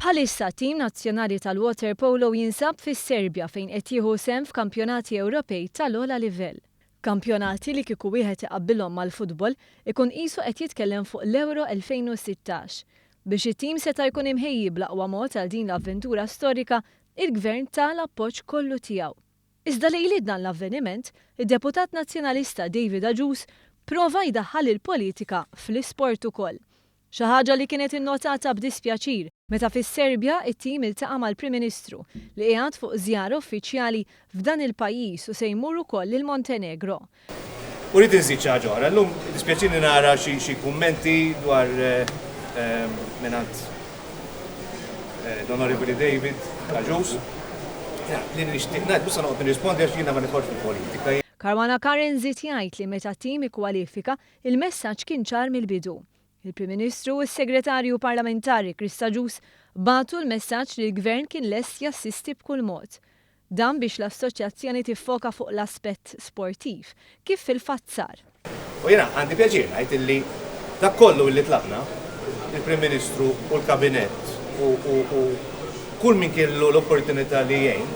Bħalissa tim nazzjonali tal-water polo jinsab fis-Serbja fejn qed jieħu sehem f'kampjonati Ewropej tal-ogħla livell. Kampjonati li kieku wieħed iqabbilhom mal-futbol ikun qisu qed jitkellem fuq l-Euro 2016. Biex it-tim seta' jkun imħejji bl-aqwa mod għal din l-avventura storika, il-Gvern tal-appoġġ kollu tiegħu. Iżda lejliet dan l-avveniment, id-Deputat Nazzjonalista David Agius prova jdaħħal il-politika fl-isport ukoll. Xi ħaġa li kienet innotata b'dispjaċir meta fis-Serbja it-tim iltaqa' mal-Prim Ministru li qiegħed fuq żjara uffiċjali f'dan il-pajjiż u se jmur ukoll lil Montenegro. Urid inżid xi ħaġa oħra, llum dispjaċini nara xi kummenti dwar mingħand l-Onorevoli David Agius. Li nixtieq ngħid mhux se noqgħod nirrispondi għax jiena ma nidħolx fil-politika. Karwana Karen żied jgħid li meta t-tim ikkwalifika il-messaġġ kien ċar mill-bidu. Il-Prim Ministru u s-Segretarju Parlamentari Christ Agius bagħtu l-messaġġ li l-Gvern kien lest jassisti b'kull mod. Dan biex l-assoċjazzjoni tiffoka fuq l-aspett sportiv, kif fil-fatt sar. U jiena għandi pjaċir ngħid illi dak kollu li tlabna, il-Prim Ministru u l-Kabinett u kull min kellu l-opportunità li jgħin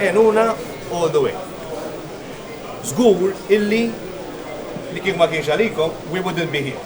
għenuna all the way. Żgur illi li kien ma kienx għalikom, we wouldn't be here.